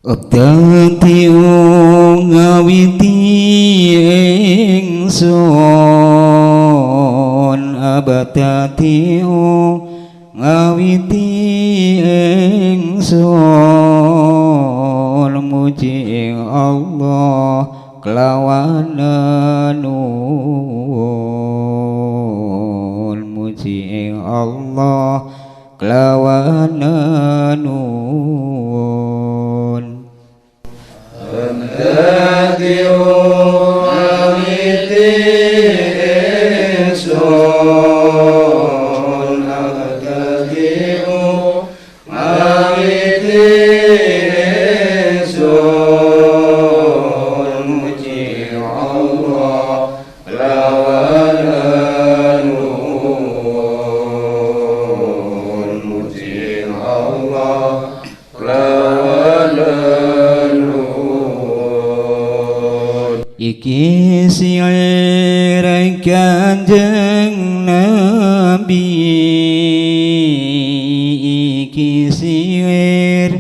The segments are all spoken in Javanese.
Abdati ngawiti ingsun abadati ngawiti ingsun muji ing Allah kelawan nuwun muji ing Allah kelawan nuwun abdati ngawiti ingsun abdati ngawiti ingsun muji Allah lawan nuwun muji Allah lawan nuwun iki syair Kanjeng Nabi iki syair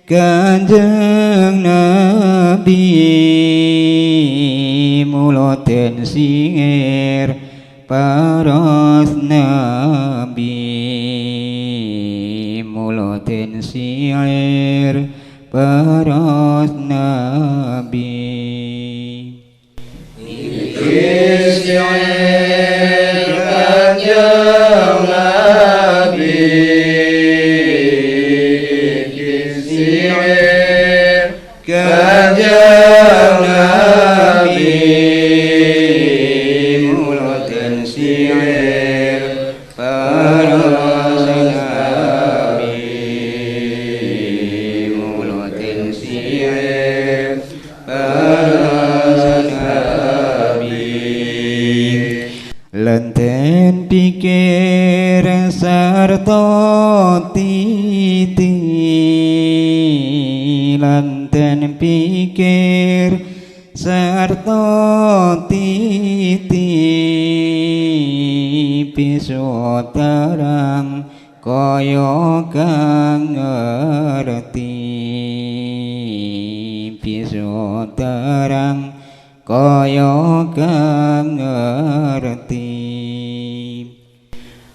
Kanjeng Nabi mula den syair paras Nabi mula den syair paras Nabi syair Kanjeng Nabi syair Kanjeng Nabi mula den syair paras Nabi mula den syair paras lenten pikir sarta titi lenten pikir sarta titi bisa terang kaya kang ngerti bisa terang kaya kang ngerti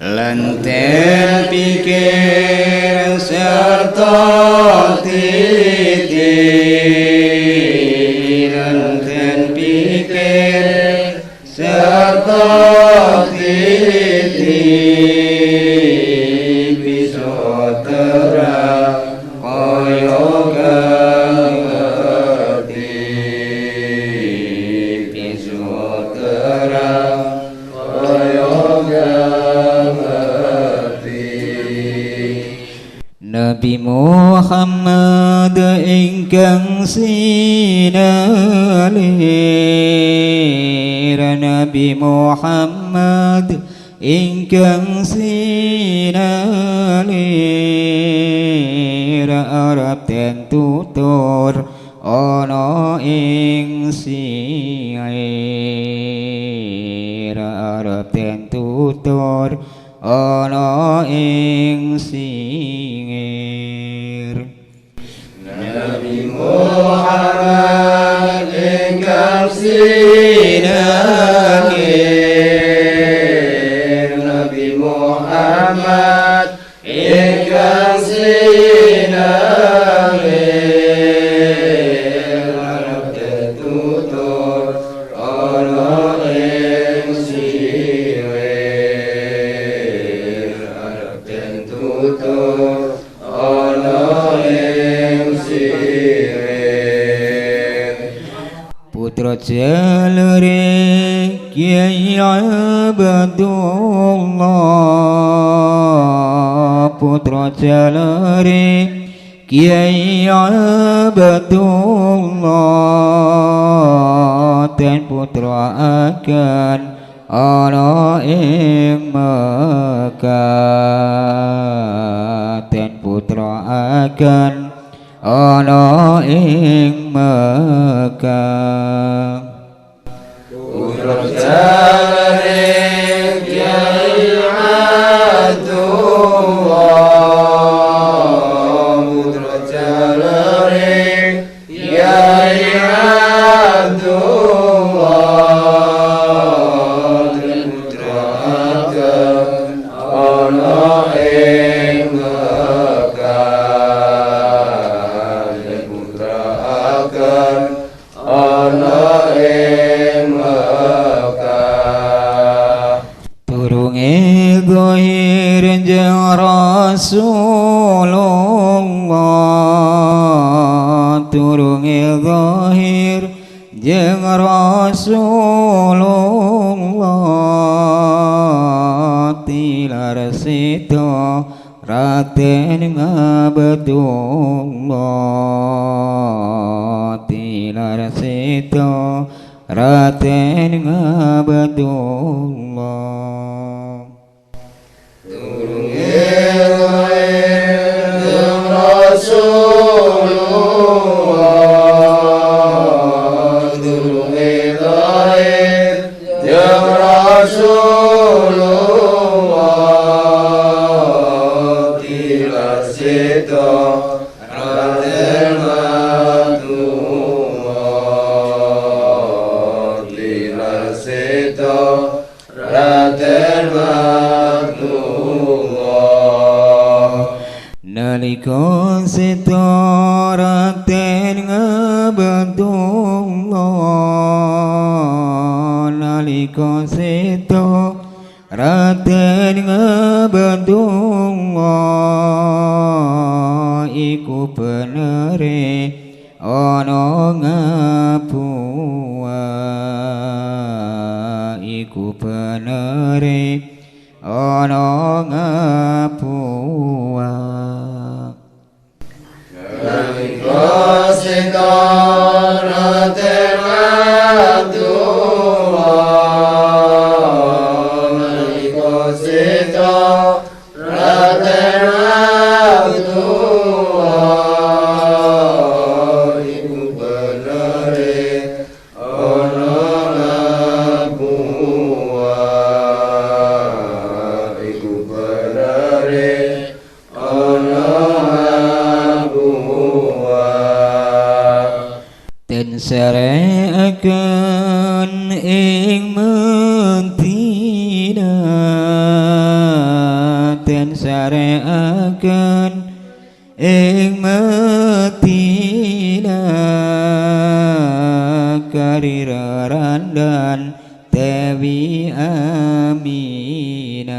lenten pikir sarta titi lenten pikir sarta titi bisa terang kaya kang ngerti bisa terang kaya kang ngerti Nabi Muhammad ingkang sinalir Nabi Muhammad ingkang sinalir arep den tutur ana ing syair arep den tutur ana ing syair Nabi Muhammad ingkang sinalir Nabi Muhammad ingkang sinalir arep den tutur ana ing syair arep den tutur ana ing syair putra jalure Kyai Abdullah putra jalure Kyai Abdullah dan putra akan ana ing Mekah dan putra akan ana ing Mekah putra jalare Kyai Abdullah putra jalare Rasulullah turunge zahir jeung Rasulullah tilar sito Raden Ngabdullah tilar sito Raden Ngabdullah turunge zahir jeung Rasulullah turunge zahir jeung Rasulullah tilar sito Raden Ngabdullah tilar sito Raden Ngabdullah nalika sito Raden Ngabdullah nalika sito Raden Ngabdullah iku benere ana Ngapua iku benere ana Ngapua nalika sito Raden Ngabdullah nalika sito Raden Ngabdullah iku benere ana Ngapua iku benere ana Ngapua den sareaken ing Madinah den sareaken ing Madinah karirandan Dewi Aminah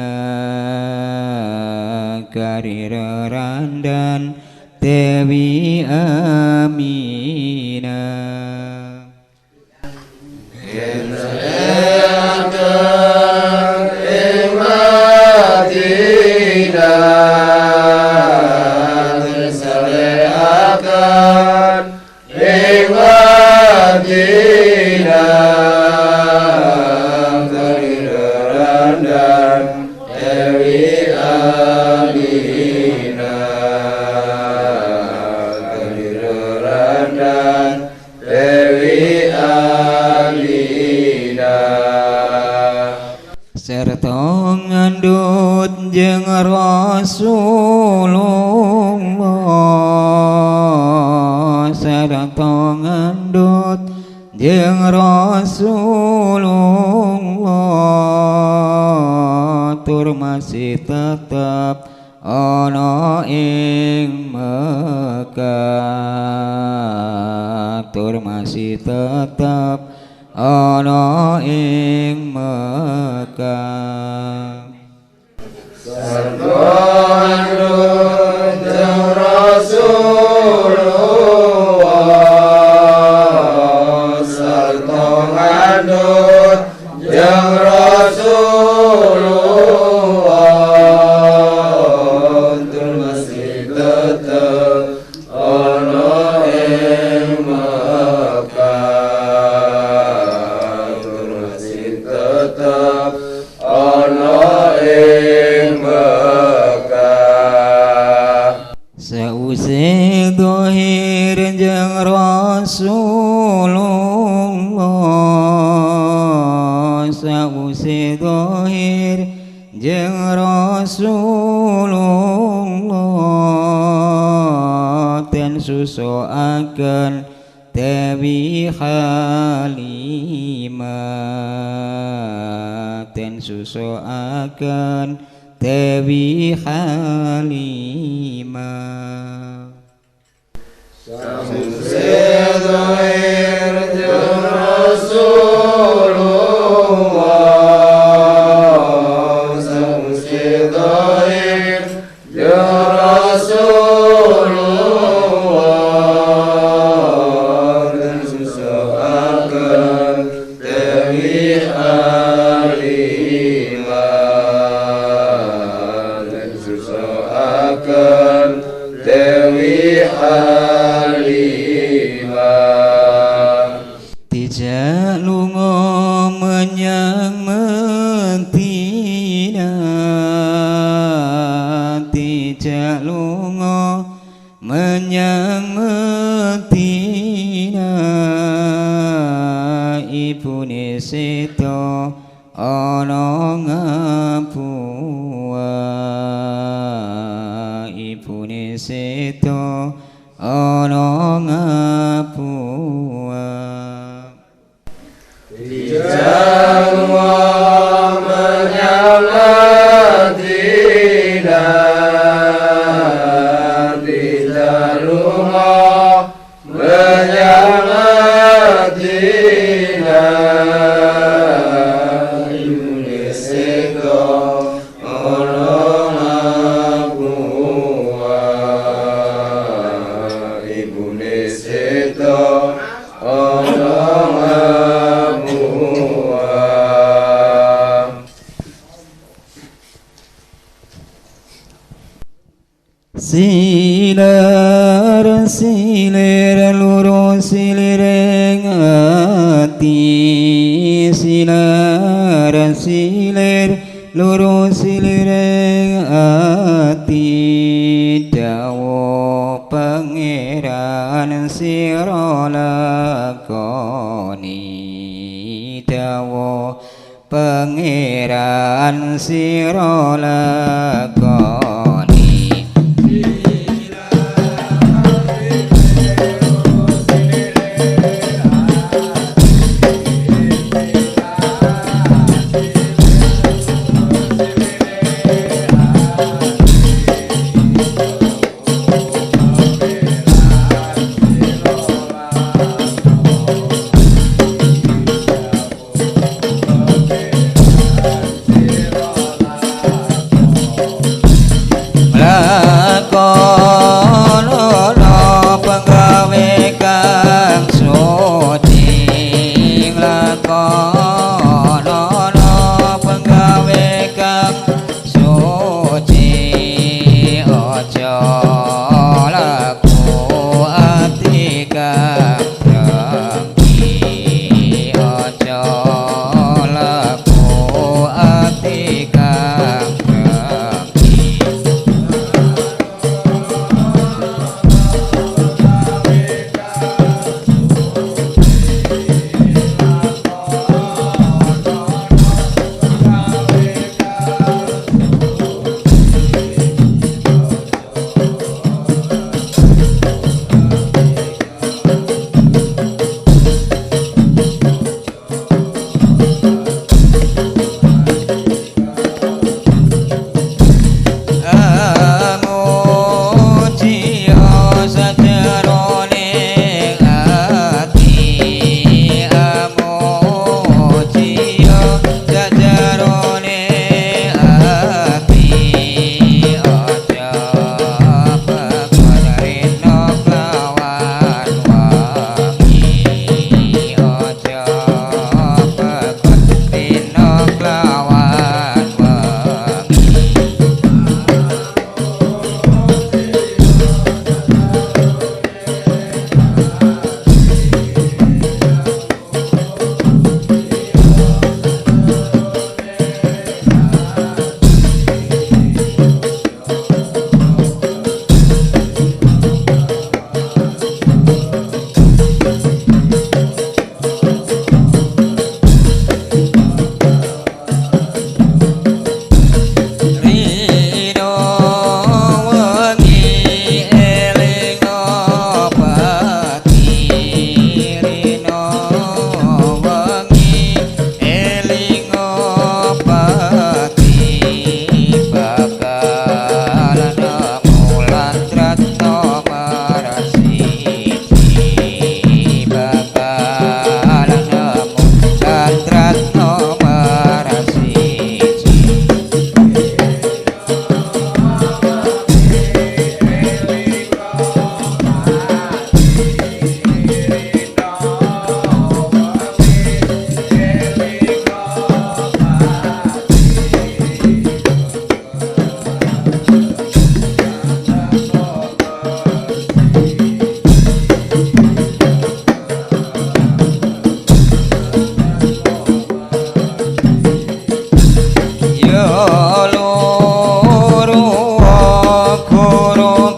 karirandan Dewi Aminah yen sareaken ing Madinah den sareaken ing Madinah karirandan Dewi Aminah karirandan Dewi Aminah serta ngandut jeung Rasulullah serta ngandut jeung Rasulullah tur masih tetep ana ing Mekah tur masih tetep ana ing Mekah sarta ngandut jeung Rasulullah sarta ngandut jeung Rasulullah tur masih tetep ana ing Mekah tur masih tetep ana ing Mekah sause dohir jeung Rasulullah sause dohir jeung Rasulullah ten susoaken Dewi Halimah ten susoaken Dewi Halimah sause dohir jeung Rasulullah sause dohir jeung Rasulullah dan susoaken Dewi Halimah dan susoaken Dewi Halimah Tidak lunga menyang Madinah, tidak lunga menyang Madinah, ibune seto ana Ngapua, ibune seto ana Ngapua. Tidak menyang Madinah, tidak lunga menyang Madinah, ibune seto ana Ngapua, ibune seto ana Silar silir lurus silireng ati, silar silir lurus silireng ati, dawa pangeran sira lakoni, dawa pangeran sira lakoni.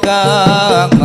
ka